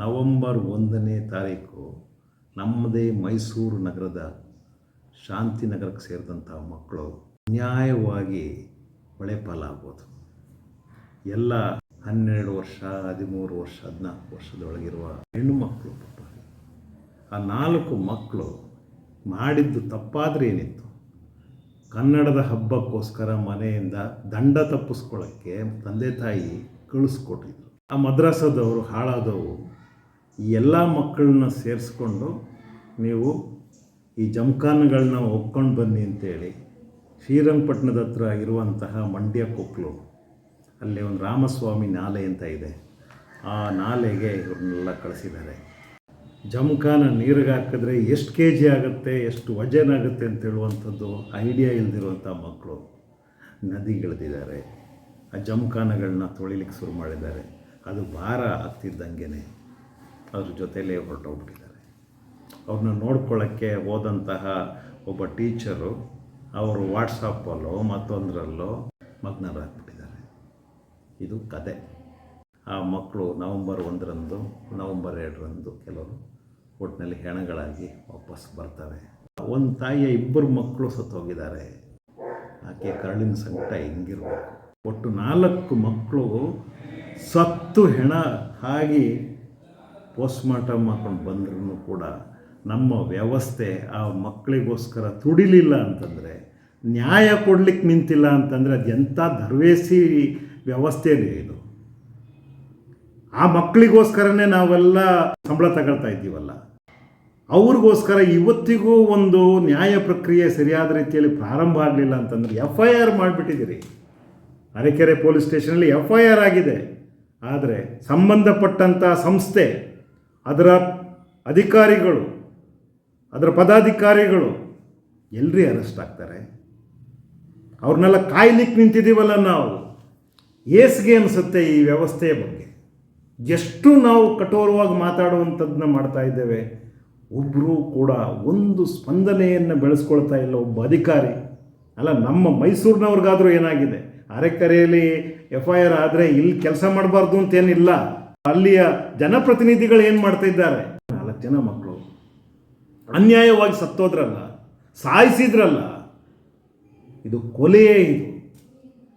November 1ನೇ ತಾರೀಕು ನಮ್ಮದೇ ಮೈಸೂರು ನಗರದ ಶಾಂತಿನಗರಕ್ಕೆ ಸೇರಿದಂಥ ಮಕ್ಕಳು ಅನ್ಯಾಯವಾಗಿ ಹೊಳೆ ಪಾಲಾಗ್ಬೋದು. ಎಲ್ಲ 12 ವರ್ಷ, 13 ವರ್ಷ, 14 ವರ್ಷದೊಳಗಿರುವ ಹೆಣ್ಣು ಮಕ್ಕಳು ಬಿಟ್ಟು ಆ 4 ಮಕ್ಕಳು ಮಾಡಿದ್ದು ತಪ್ಪಾದರೆ ಏನಿತ್ತು? ಕನ್ನಡದ ಹಬ್ಬಕ್ಕೋಸ್ಕರ ಮನೆಯಿಂದ ದಂಡ ತಪ್ಪಿಸ್ಕೊಳ್ಳೋಕ್ಕೆ ತಂದೆ ತಾಯಿ ಕಳಿಸ್ಕೊಟ್ಟಿದ್ರು. ಆ ಮದ್ರಾಸದವರು ಹಾಳಾದವು ಈ ಎಲ್ಲ ಮಕ್ಕಳನ್ನ ಸೇರಿಸ್ಕೊಂಡು ನೀವು ಈ ಜಮಖಾನ್ಗಳನ್ನ ಒಪ್ಕೊಂಡು ಬನ್ನಿ ಅಂತೇಳಿ ಶ್ರೀರಂಗಪಟ್ಟಣದ ಹತ್ರ ಇರುವಂತಹ ಮಂಡ್ಯ ಕೊಪ್ಪಲು ಅಲ್ಲಿ ಒಂದು ರಾಮಸ್ವಾಮಿ ನಾಲೆ ಅಂತ ಇದೆ. ಆ ನಾಲೆಗೆ ಇವ್ರನ್ನೆಲ್ಲ ಕಳಿಸಿದ್ದಾರೆ. ಜಮಖಾನ ನೀರಿಗೆ ಹಾಕಿದ್ರೆ ಎಷ್ಟು ಕೆ ಜಿ ಆಗುತ್ತೆ, ಎಷ್ಟು ವಜನ್ ಆಗುತ್ತೆ ಅಂತ ಹೇಳುವಂಥದ್ದು ಐಡಿಯಾ ಇಲ್ದಿರುವಂಥ ಮಕ್ಕಳು ನದಿಗಿಳಿದಿದ್ದಾರೆ. ಆ ಜಮಖಾನಗಳನ್ನ ತೊಳಿಲಿಕ್ಕೆ ಶುರು ಮಾಡಿದ್ದಾರೆ. ಅದು ಭಾರ ಆಗ್ತಿದ್ದಂಗೆ ಅದ್ರ ಜೊತೆಲೇ ಹೊರಟೋಗ್ಬಿಟ್ಟಿದ್ದಾರೆ. ಅವ್ರನ್ನ ನೋಡ್ಕೊಳ್ಳೋಕ್ಕೆ ಹೋದಂತಹ ಒಬ್ಬ ಟೀಚರು ಅವರು ವಾಟ್ಸಪ್ಪಲ್ಲೋ ಮತ್ತೊಂದರಲ್ಲೋ ಮಗ್ನರಾಗ್ಬಿಟ್ಟಿದ್ದಾರೆ. ಇದು ಕತೆ. ಆ ಮಕ್ಕಳು ನವಂಬರ್ 1ರಂದು, ನವಂಬರ್ 2ರಂದು ಕೆಲವರು ಒಟ್ಟಿನಲ್ಲಿ ಹೆಣಗಳಾಗಿ ವಾಪಸ್ ಬರ್ತಾರೆ. ಒಂದು ತಾಯಿಯ 2 ಮಕ್ಕಳು ಸತ್ತೋಗಿದ್ದಾರೆ. ಆಕೆ ಕರಳಿನ ಸಂಕಟ ಹೆಂಗಿರ್ಬೇಕು. ಒಟ್ಟು 4 ಮಕ್ಕಳು ಸತ್ತು ಹೆಣ ಆಗಿ ಪೋಸ್ಟ್ಮಾರ್ಟಮ್ ಮಾಡ್ಕೊಂಡು ಬಂದ್ರೂ ಕೂಡ ನಮ್ಮ ವ್ಯವಸ್ಥೆ ಆ ಮಕ್ಕಳಿಗೋಸ್ಕರ ತುಡಿಲಿಲ್ಲ ಅಂತಂದರೆ, ನ್ಯಾಯ ಕೊಡಲಿಕ್ಕೆ ನಿಂತಿಲ್ಲ ಅಂತಂದರೆ ಅದು ಎಂಥ ದರ್ವೇಸಿ ವ್ಯವಸ್ಥೆ ಇದು. ಆ ಮಕ್ಕಳಿಗೋಸ್ಕರನೇ ನಾವೆಲ್ಲ ಸಂಬಳ ತಗೊಳ್ತಾ ಇದ್ದೀವಲ್ಲ, ಅವ್ರಿಗೋಸ್ಕರ ಇವತ್ತಿಗೂ ಒಂದು ನ್ಯಾಯ ಪ್ರಕ್ರಿಯೆ ಸರಿಯಾದ ರೀತಿಯಲ್ಲಿ ಪ್ರಾರಂಭ ಆಗಲಿಲ್ಲ ಅಂತಂದರೆ FIR ಮಾಡಿಬಿಟ್ಟಿದ್ದೀರಿ. ಅರಕೆರೆ ಪೊಲೀಸ್ ಸ್ಟೇಷನಲ್ಲಿ FIR ಆಗಿದೆ. ಆದರೆ ಸಂಬಂಧಪಟ್ಟಂಥ ಸಂಸ್ಥೆ, ಅದರ ಅಧಿಕಾರಿಗಳು, ಅದರ ಪದಾಧಿಕಾರಿಗಳು ಎಲ್ಲರೂ ಅರೆಸ್ಟ್ ಆಗ್ತಾರೆ. ಅವ್ರನ್ನೆಲ್ಲ ಕಾಯ್ಲಿಕ್ಕೆ ನಿಂತಿದ್ದೀವಲ್ಲ ನಾವು. ಏಸ್ಗೆ ಅನಿಸುತ್ತೆ ಈ ವ್ಯವಸ್ಥೆಯ ಬಗ್ಗೆ. ಎಷ್ಟು ನಾವು ಕಠೋರವಾಗಿ ಮಾತಾಡುವಂಥದ್ದನ್ನ ಮಾಡ್ತಾ ಇದ್ದೇವೆ. ಒಬ್ಬರು ಕೂಡ ಒಂದು ಸ್ಪಂದನೆಯನ್ನು ಬೆಳೆಸ್ಕೊಳ್ತಾ ಇಲ್ಲ. ಒಬ್ಬ ಅಧಿಕಾರಿ ಅಲ್ಲ, ನಮ್ಮ ಮೈಸೂರಿನವ್ರಿಗಾದರೂ ಏನಾಗಿದೆ? ಅರಕೆರೆಯಲ್ಲಿ FIR ಆದರೆ ಇಲ್ಲಿ ಕೆಲಸ ಮಾಡಬಾರ್ದು ಅಂತೇನಿಲ್ಲ. ಅಲ್ಲಿಯ ಜನಪ್ರತಿನಿಧಿಗಳು ಏನು ಮಾಡ್ತಾ ಇದ್ದಾರೆ? 4 ಜನ ಮಕ್ಕಳು ಅನ್ಯಾಯವಾಗಿ ಸತ್ತೋದ್ರಲ್ಲ, ಸಾಯಿಸಿದ್ರಲ್ಲ. ಇದು ಕೊಲೆಯೇ.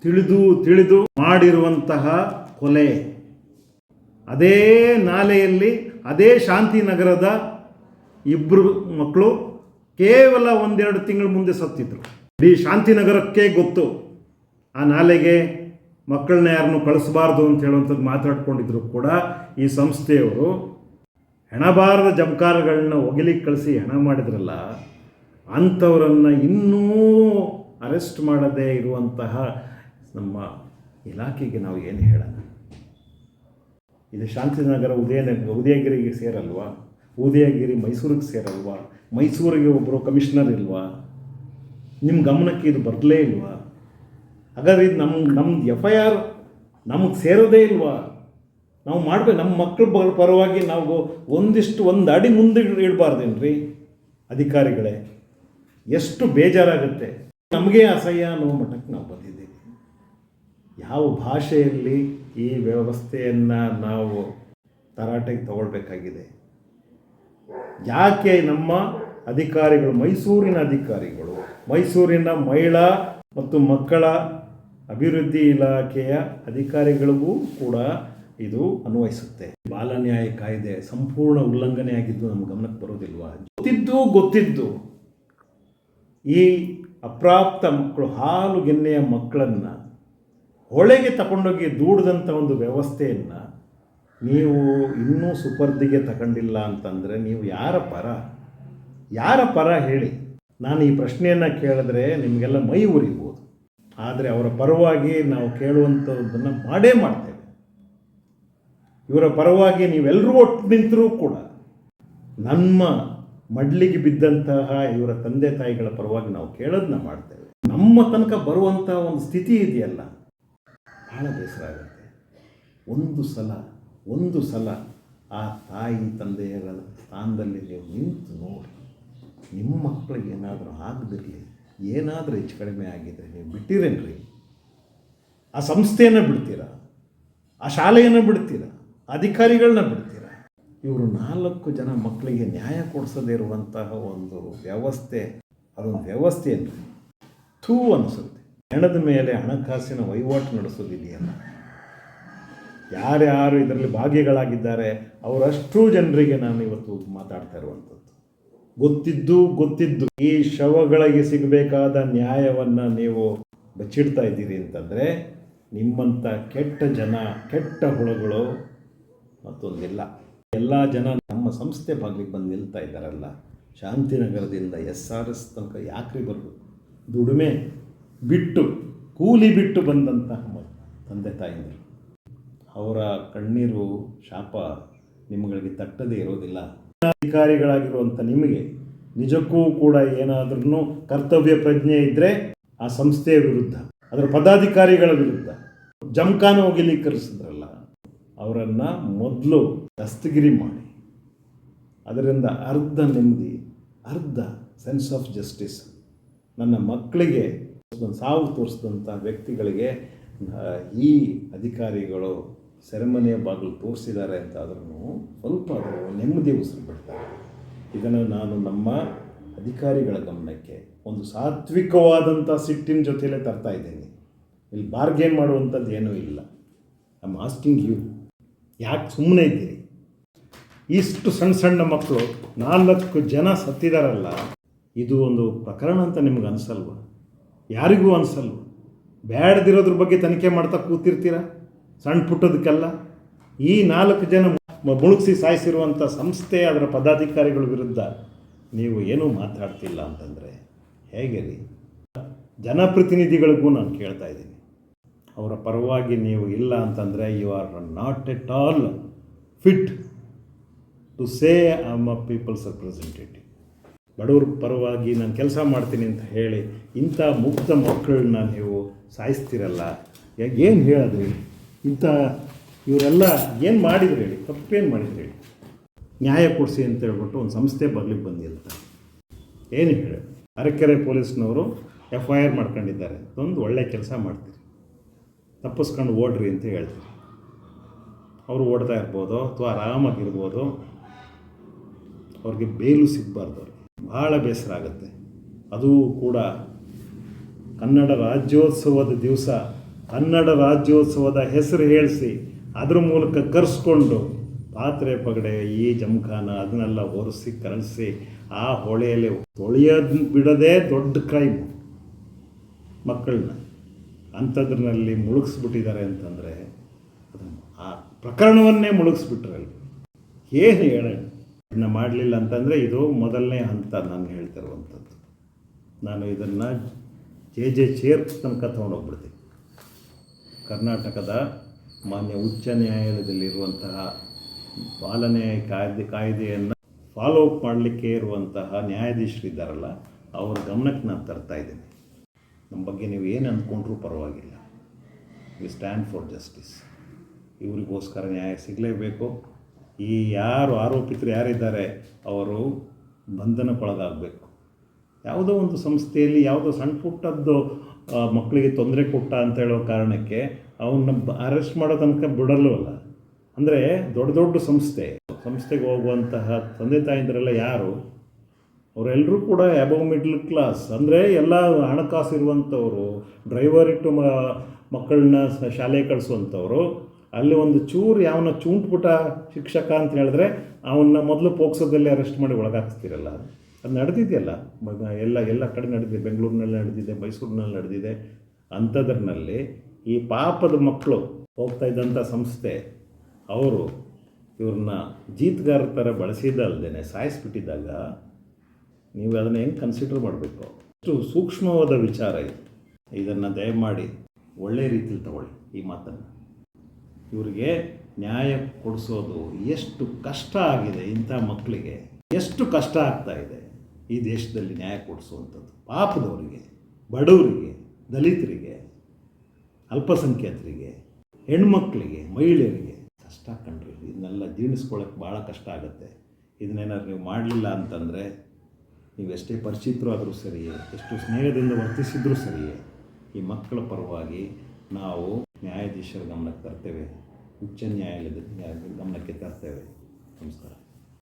ಇದು ತಿಳಿದು ಮಾಡಿರುವಂತಹ ಕೊಲೆ. ಅದೇ ನಾಲೆಯಲ್ಲಿ ಅದೇ ಶಾಂತಿನಗರದ 2 ಮಕ್ಕಳು ಕೇವಲ 1-2 ತಿಂಗಳ ಮುಂದೆ ಸತ್ತಿದ್ರು. ಇಡೀ ಶಾಂತಿನಗರಕ್ಕೆ ಗೊತ್ತು ಆ ನಾಲೆಗೆ ಮಕ್ಕಳನ್ನ ಯಾರನ್ನು ಕಳಿಸಬಾರ್ದು ಅಂತ ಹೇಳುವಂಥದ್ದು ಮಾತಾಡ್ಕೊಂಡಿದ್ರು ಕೂಡ ಈ ಸಂಸ್ಥೆಯವರು ಹೆಣಬಾರದ ಜಮಖಾನಗಳನ್ನ ಒಗಿಲಿಕ್ಕೆ ಕಳಿಸಿ ಹೆಣ ಮಾಡಿದ್ರಲ್ಲ, ಅಂಥವರನ್ನು ಇನ್ನೂ ಅರೆಸ್ಟ್ ಮಾಡದೇ ಇರುವಂತಹ ನಮ್ಮ ಇಲಾಖೆಗೆ ನಾವು ಏನು ಹೇಳೋಣ? ಇದು ಶಾಂತಿನಗರ ಉದಯಗಿರಿಗೆ ಸೇರಲ್ವಾ? ಉದಯಗಿರಿ ಮೈಸೂರಿಗೆ ಸೇರಲ್ವಾ? ಮೈಸೂರಿಗೆ ಒಬ್ಬರು ಕಮಿಷನರ್ ಇಲ್ವಾ? ನಿಮ್ಮ ಗಮನಕ್ಕೆ ಇದು ಬರಲೇ ಇಲ್ವಾ? ಹಾಗಾದ್ರೆ ಇದು ನಮ್ದು FIR ನಮಗೆ ಸೇರೋದೇ ಇಲ್ವಾ? ನಾವು ಮಾಡಬೇಕು. ನಮ್ಮ ಮಕ್ಕಳ ಪರವಾಗಿ ನಾವು ಒಂದು ಅಡಿ ಮುಂದೆ ಇಡಬಾರ್ದೇನ್ರಿ ಅಧಿಕಾರಿಗಳೇ? ಎಷ್ಟು ಬೇಜಾರಾಗುತ್ತೆ. ನಮಗೆ ಅಸಹ್ಯ ಅನ್ನೋ ಮಟ್ಟಕ್ಕೆ ನಾವು ಬಂದಿದ್ದೀವಿ. ಯಾವ ಭಾಷೆಯಲ್ಲಿ ಈ ವ್ಯವಸ್ಥೆಯನ್ನು ನಾವು ತರಾಟೆಗೆ ತಗೊಳ್ಬೇಕಾಗಿದೆ? ಯಾಕೆ ನಮ್ಮ ಅಧಿಕಾರಿಗಳು, ಮೈಸೂರಿನ ಅಧಿಕಾರಿಗಳು, ಮೈಸೂರಿನ ಮಹಿಳಾ ಮತ್ತು ಮಕ್ಕಳ ಅಭಿವೃದ್ಧಿ ಇಲಾಖೆಯ ಅಧಿಕಾರಿಗಳಿಗೂ ಕೂಡ ಇದು ಅನ್ವಯಿಸುತ್ತೆ. ಬಾಲ ನ್ಯಾಯ ಕಾಯ್ದೆ ಸಂಪೂರ್ಣ ಉಲ್ಲಂಘನೆ ಆಗಿದ್ದು ನಮ್ಮ ಗಮನಕ್ಕೆ ಬರೋದಿಲ್ವಾ? ಗೊತ್ತಿದ್ದು ಈ ಅಪ್ರಾಪ್ತ ಮಕ್ಕಳು, ಹಾಲು ಗೆನ್ನೆಯ ಮಕ್ಕಳನ್ನು ಹೊಳೆಗೆ ತಗೊಂಡೋಗಿ ದೂಡಿದಂಥ ಒಂದು ವ್ಯವಸ್ಥೆಯನ್ನು ನೀವು ಇನ್ನೂ ಸುಪರ್ದಿಗೆ ತಗೊಂಡಿಲ್ಲ ಅಂತಂದರೆ ನೀವು ಯಾರ ಪರ ಹೇಳಿ? ನಾನು ಈ ಪ್ರಶ್ನೆಯನ್ನು ಕೇಳಿದ್ರೆ ನಿಮಗೆಲ್ಲ ಮೈ ಉರಿಬೋದು. ಆದರೆ ಅವರ ಪರವಾಗಿ ನಾವು ಕೇಳುವಂಥದ್ದನ್ನು ಮಾಡೇ ಮಾಡ್ತೇವೆ. ಇವರ ಪರವಾಗಿ ನೀವೆಲ್ಲರೂ ಒಟ್ಟು ನಿಂತರೂ ಕೂಡ ನಮ್ಮ ಮಡ್ಲಿಗೆ ಬಿದ್ದಂತಹ ಇವರ ತಂದೆ ತಾಯಿಗಳ ಪರವಾಗಿ ನಾವು ಕೇಳೋದನ್ನ ಮಾಡ್ತೇವೆ. ನಮ್ಮ ತನಕ ಬರುವಂಥ ಒಂದು ಸ್ಥಿತಿ ಇದೆಯಲ್ಲ, ಭಾಳ ಬೇಸರ ಆಗುತ್ತೆ. ಒಂದು ಸಲ ಆ ತಾಯಿ ತಂದೆಯರ ಸ್ಥಾನದಲ್ಲಿ ನೀವು ನಿಂತು ನೋಡಿ. ನಿಮ್ಮ ಮಕ್ಕಳಿಗೆ ಏನಾದರೂ ಆಗದಿರಲಿ, ಏನಾದರೂ ಹೆಚ್ಚು ಕಡಿಮೆ ಆಗಿದ್ದರೆ ನೀವು ಬಿಟ್ಟಿರೇನ್ರಿ? ಆ ಸಂಸ್ಥೆಯನ್ನು ಬಿಡ್ತೀರಾ? ಆ ಶಾಲೆಯನ್ನು ಬಿಡ್ತೀರಾ? ಅಧಿಕಾರಿಗಳನ್ನ ಬಿಡ್ತೀರಾ? ಇವರು 4 ಜನ ಮಕ್ಕಳಿಗೆ ನ್ಯಾಯ ಕೊಡಿಸದೇ ಇರುವಂತಹ ಒಂದು ವ್ಯವಸ್ಥೆ, ಅದೊಂದು ವ್ಯವಸ್ಥೆ ಅಂದರೆ ಥೂ ಅನಿಸುತ್ತೆ. ಹೆಣದ ಮೇಲೆ ಹಣಕಾಸಿನ ವಹಿವಾಟು ನಡೆಸೋದಿದೆಯಲ್ಲ, ಯಾರ್ಯಾರು ಇದರಲ್ಲಿ ಭಾಗಿಗಳಾಗಿದ್ದಾರೆ ಅವರಷ್ಟೂ ಜನರಿಗೆ ನಾನು ಇವತ್ತು ಮಾತಾಡ್ತಾ ಇರುವಂಥದ್ದು. ಗೊತ್ತಿದ್ದು ಈ ಶವಗಳಿಗೆ ಸಿಗಬೇಕಾದ ನ್ಯಾಯವನ್ನು ನೀವು ಬಚ್ಚಿಡ್ತಾ ಇದ್ದೀರಿ ಅಂತಂದರೆ ನಿಮ್ಮಂಥ ಕೆಟ್ಟ ಜನ, ಕೆಟ್ಟ ಹುಳುಗಳು ಮತ್ತೊಂದಿಲ್ಲ. ಎಲ್ಲ ಜನ ನಮ್ಮ ಸಂಸ್ಥೆ ಬಾಗಿಲಿಗೆ ಬಂದು ನಿಲ್ತಾ ಇದ್ದಾರಲ್ಲ, ಶಾಂತಿನಗರದಿಂದ SRS ತನಕ ಯಾಕ್ರಿ ಬರಬೇಕು? ದುಡಿಮೆ ಬಿಟ್ಟು, ಕೂಲಿ ಬಿಟ್ಟು ಬಂದಂತಹ ತಂದೆ ತಾಯಿಗಳು, ಅವರ ಕಣ್ಣೀರು ಶಾಪ ನಿಮ್ಮಗಳಿಗೆ ತಟ್ಟದೇ ಇರೋದಿಲ್ಲ. ಅಧಿಕಾರಿಗಳಾಗಿರುವಂಥ ನಿಮಗೆ ನಿಜಕ್ಕೂ ಕೂಡ ಏನಾದ್ರೂ ಕರ್ತವ್ಯ ಪ್ರಜ್ಞೆ ಇದ್ದರೆ ಆ ಸಂಸ್ಥೆಯ ವಿರುದ್ಧ, ಅದರ ಪದಾಧಿಕಾರಿಗಳ ವಿರುದ್ಧ ಜಮಖಾನ ಹೋಗಿಲಿ ಕರೆಸಿದ್ರಲ್ಲ, ಅವರನ್ನು ಮೊದಲು ದಸ್ತಗಿರಿ ಮಾಡಿ, ಅದರಿಂದ ಅರ್ಧ ನೆಮ್ಮದಿ, ಅರ್ಧ ಸೆನ್ಸ್ ಆಫ್ ಜಸ್ಟಿಸ್. ನನ್ನ ಮಕ್ಕಳಿಗೆ ಸಾವು ತೋರಿಸಿದಂಥ ವ್ಯಕ್ತಿಗಳಿಗೆ ಈ ಅಧಿಕಾರಿಗಳು ಸೆರೆಮನೆಯ ಬಾಗಿಲು ತೋರಿಸಿದ್ದಾರೆ ಅಂತ ಆದ್ರೂ ಸ್ವಲ್ಪ ನೆಮ್ಮದಿ ಉಸಿರು ಬಿಡ್ತಾರೆ. ಇದನ್ನು ನಾನು ನಮ್ಮ ಅಧಿಕಾರಿಗಳ ಗಮನಕ್ಕೆ ಒಂದು ಸಾತ್ವಿಕವಾದಂಥ ಸಿಟ್ಟಿನ ಜೊತೆಯಲ್ಲೇ ತರ್ತಾ ಇದ್ದೀನಿ. ಇಲ್ಲಿ ಬಾರ್ಗೇನ್ ಮಾಡುವಂಥದ್ದು ಏನೂ ಇಲ್ಲ. ಐ ಆಮ್ ಆಸ್ಕಿಂಗ್ ಯು, ಯಾಕೆ ಸುಮ್ಮನೆ ಇದ್ದೀರಿ? ಇಷ್ಟು ಸಣ್ಣ ಮಕ್ಕಳು 4 ಜನ ಸತ್ತಿದಾರಲ್ಲ, ಇದು ಒಂದು ಪ್ರಕರಣ ಅಂತ ನಿಮ್ಗೆ ಅನಿಸಲ್ವ? ಯಾರಿಗೂ ಅನಿಸಲ್ವ? ಬ್ಯಾಡ್ದಿರೋದ್ರ ಬಗ್ಗೆ ತನಿಖೆ ಮಾಡ್ತಾ ಕೂತಿರ್ತೀರ ಸಣ್ಣ ಪುಟ್ಟದಕ್ಕೆಲ್ಲ. ಈ 4 ಜನ ಮುಳುಗಿಸಿ ಸಾಯಿಸಿರುವಂಥ ಸಂಸ್ಥೆ, ಅದರ ಪದಾಧಿಕಾರಿಗಳ ವಿರುದ್ಧ ನೀವು ಏನೂ ಮಾತಾಡ್ತಿಲ್ಲ ಅಂತಂದರೆ ಹೇಗೆ ರೀ? ಜನಪ್ರತಿನಿಧಿಗಳಿಗೂ ನಾನು ಕೇಳ್ತಾ ಇದ್ದೀನಿ, ಅವರ ಪರವಾಗಿ ನೀವು ಇಲ್ಲ ಅಂತಂದರೆ you are not at all fit to say I am a people's representative. ಬಡವ್ರ ಪರವಾಗಿ ನಾನು ಕೆಲಸ ಮಾಡ್ತೀನಿ ಅಂತ ಹೇಳಿ ಇಂಥ ಮುಗ್ಧ ಮಕ್ಕಳನ್ನ ನೀವು ಸಾಯಿಸ್ತೀರಲ್ಲ, ಏನು ಹೇಳಿದ್ರಿ? ಇವರೆಲ್ಲ ಏನು ಮಾಡಿದ್ರು ಹೇಳಿ? ತಪ್ಪೇನು ಮಾಡಿದ್ರು ಹೇಳಿ? ನ್ಯಾಯ ಕೊಡಿಸಿ ಅಂತ ಹೇಳ್ಬಿಟ್ಟು ಒಂದು ಸಂಸ್ಥೆ ಬಗ್ಲಿಗೆ ಬಂದಿರ್ತಾರೆ. ಏನು ಹೇಳಿ? ಅರಕೆರೆ ಪೊಲೀಸ್ನವರು FIR ಮಾಡ್ಕೊಂಡಿದ್ದಾರೆ, ಒಂದು ಒಳ್ಳೆ ಕೆಲಸ ಮಾಡ್ತೀರಿ, ತಪ್ಪಿಸ್ಕೊಂಡು ಓಡ್ರಿ ಅಂತ ಹೇಳ್ತೀರಿ. ಅವರು ಓಡ್ತಾ ಇರ್ಬೋದು ಅಥವಾ ಆರಾಮಾಗಿರ್ಬೋದು, ಅವ್ರಿಗೆ ಬೇಲು ಸಿಗಬಾರ್ದು. ಅವ್ರಿಗೆ ಭಾಳ ಬೇಸರ ಆಗುತ್ತೆ. ಅದು ಕೂಡ ಕನ್ನಡ ರಾಜ್ಯೋತ್ಸವದ ದಿವಸ, ಕನ್ನಡ ರಾಜ್ಯೋತ್ಸವದ ಹೆಸರು ಹೇಳಿಸಿ ಅದ್ರ ಮೂಲಕ ಕರೆಸ್ಕೊಂಡು ಪಾತ್ರೆ ಪಗಡೆ ಈ ಜಮಖಾನ ಅದನ್ನೆಲ್ಲ ಒರೆಸಿ ಕರಳಿಸಿ ಆ ಹೊಳೆಯಲ್ಲಿ ತೊಳೆಯೋದು ಬಿಡೋದೇ ದೊಡ್ಡ ಕ್ರೈಮ್. ಮಕ್ಕಳನ್ನ ಅಂಥದ್ರಲ್ಲಿ ಮುಳುಗಿಸ್ಬಿಟ್ಟಿದ್ದಾರೆ ಅಂತಂದರೆ ಅದು ಆ ಪ್ರಕರಣವನ್ನೇ ಮುಳುಗಿಸ್ಬಿಟ್ರಲ್ಲಿ ಏನು ಹೇಳೋಣ? ಇದನ್ನು ಮಾಡಲಿಲ್ಲ ಅಂತಂದರೆ ಇದು ಮೊದಲನೇ ಹಂತ ನಾನು ಹೇಳ್ತಿರುವಂಥದ್ದು. ನಾನು ಇದನ್ನು JJ ಚೇರ್ ತನಕ ತೊಗೊಂಡೋಗ್ಬಿಡ್ತೀನಿ. ಕರ್ನಾಟಕದ ಮಾನ್ಯ ಉಚ್ಚ ನ್ಯಾಯಾಲಯದಲ್ಲಿರುವಂತಹ ಪಾಲನೆ ಕಾಯ್ದೆಯನ್ನು ಫಾಲೋ ಅಪ್ ಮಾಡಲಿಕ್ಕೆ ಇರುವಂತಹ ನ್ಯಾಯಾಧೀಶರಿದ್ದಾರಲ್ಲ, ಅವ್ರ ಗಮನಕ್ಕೆ ನಾನು ತರ್ತಾ ಇದ್ದೀನಿ. ನಮ್ಮ ಬಗ್ಗೆ ನೀವು ಏನು ಅಂದ್ಕೊಂಡ್ರೂ ಪರವಾಗಿಲ್ಲ, ವಿ ಸ್ಟ್ಯಾಂಡ್ ಫಾರ್ ಜಸ್ಟಿಸ್. ಇವರಿಗೋಸ್ಕರ ನ್ಯಾಯ ಸಿಗಲೇಬೇಕು. ಈ ಯಾರು ಆರೋಪಿತರು ಯಾರಿದ್ದಾರೆ ಅವರು ಬಂಧನಕ್ಕೊಳಗಾಗಬೇಕು. ಯಾವುದೋ ಒಂದು ಸಂಸ್ಥೆಯಲ್ಲಿ ಯಾವುದೋ ಸಣ್ಣ ಪುಟ್ಟದ್ದು ಮಕ್ಕಳಿಗೆ ತೊಂದರೆ ಕೊಟ್ಟ ಅಂತ ಹೇಳೋ ಕಾರಣಕ್ಕೆ ಅವನ್ನ ಅರೆಸ್ಟ್ ಮಾಡೋ ತನಕ ಬಿಡಲ್ಲವಲ್ಲ. ಅಂದರೆ ದೊಡ್ಡ ದೊಡ್ಡ ಸಂಸ್ಥೆಗೆ ಹೋಗುವಂತಹ ತಂದೆ ತಾಯಿಂದರೆಲ್ಲ ಯಾರು? ಅವರೆಲ್ಲರೂ ಕೂಡ ಅಬವ್ ಮಿಡ್ಲ್ ಕ್ಲಾಸ್, ಅಂದರೆ ಎಲ್ಲ ಹಣಕಾಸು ಇರುವಂಥವ್ರು, ಡ್ರೈವರ್ ಇಟ್ಟು ಮಕ್ಕಳನ್ನ ಶಾಲೆಗೆ ಕಳಿಸುವಂಥವ್ರು. ಅಲ್ಲಿ ಒಂದು ಚೂರು ಯಾವನ ಚೂಂಟ್ಬಿಟ್ಟ ಶಿಕ್ಷಕ ಅಂತ ಹೇಳಿದ್ರೆ ಅವನ್ನ ಮೊದಲು ಪೋಕ್ಸೋದಲ್ಲಿ ಅರೆಸ್ಟ್ ಮಾಡಿ ಒಳಗಾಕ್ಸ್ತಿರಲ್ಲ. ಅದು ನಡೆದಿದೆಯಲ್ಲ, ಎಲ್ಲ ಕಡೆ ನಡೆದಿದೆ. ಬೆಂಗಳೂರಿನಲ್ಲಿ ನಡೆದಿದೆ, ಮೈಸೂರಿನಲ್ಲಿ ನಡೆದಿದೆ. ಅಂಥದ್ರಲ್ಲಿ ಈ ಪಾಪದ ಮಕ್ಕಳು ಹೋಗ್ತಾ ಇದ್ದಂಥ ಸಂಸ್ಥೆ ಅವರು ಇವ್ರನ್ನ ಜೀತಗಾರ ಥರ ಬಳಸಿದ್ದಲ್ದೇ ಸಾಯಿಸ್ಬಿಟ್ಟಿದ್ದಾಗ ನೀವು ಅದನ್ನು ಹೆಂಗೆ ಕನ್ಸಿಡರ್ ಮಾಡಬೇಕು? ಅಷ್ಟು ಸೂಕ್ಷ್ಮವಾದ ವಿಚಾರ ಇದು. ಇದನ್ನು ದಯಮಾಡಿ ಒಳ್ಳೆಯ ರೀತಿಯಲ್ಲಿ ತಗೊಳ್ಳಿ ಈ ಮಾತನ್ನು. ಇವರಿಗೆ ನ್ಯಾಯ ಕೊಡಿಸೋದು ಎಷ್ಟು ಕಷ್ಟ ಆಗಿದೆ, ಇಂಥ ಮಕ್ಕಳಿಗೆ ಎಷ್ಟು ಕಷ್ಟ ಆಗ್ತಾ ಇದೆ ಈ ದೇಶದಲ್ಲಿ ನ್ಯಾಯ ಕೊಡಿಸುವಂಥದ್ದು. ಪಾಪದವರಿಗೆ, ಬಡವರಿಗೆ, ದಲಿತರಿಗೆ, ಅಲ್ಪಸಂಖ್ಯಾತರಿಗೆ, ಹೆಣ್ಮಕ್ಳಿಗೆ, ಮಹಿಳೆಯರಿಗೆ ಕಷ್ಟ ಕಂಡ್ರಿ. ಇದನ್ನೆಲ್ಲ ಜೀರ್ಣಿಸ್ಕೊಳ್ಳೋಕ್ಕೆ ಭಾಳ ಕಷ್ಟ ಆಗುತ್ತೆ. ಇದನ್ನೇನಾದ್ರು ನೀವು ಮಾಡಲಿಲ್ಲ ಅಂತಂದರೆ, ನೀವು ಎಷ್ಟೇ ಪರಿಚಿತರು ಆದರೂ ಸರಿಯೇ, ಎಷ್ಟು ಸ್ನೇಹದಿಂದ ವರ್ತಿಸಿದ್ರೂ ಸರಿಯೇ, ಈ ಮಕ್ಕಳ ಪರವಾಗಿ ನಾವು ನ್ಯಾಯಾಧೀಶರ ಗಮನಕ್ಕೆ ತರ್ತೇವೆ, ಉಚ್ಚ ನ್ಯಾಯಾಲಯದ ಗಮನಕ್ಕೆ ತರ್ತೇವೆ. ನಮಸ್ಕಾರ.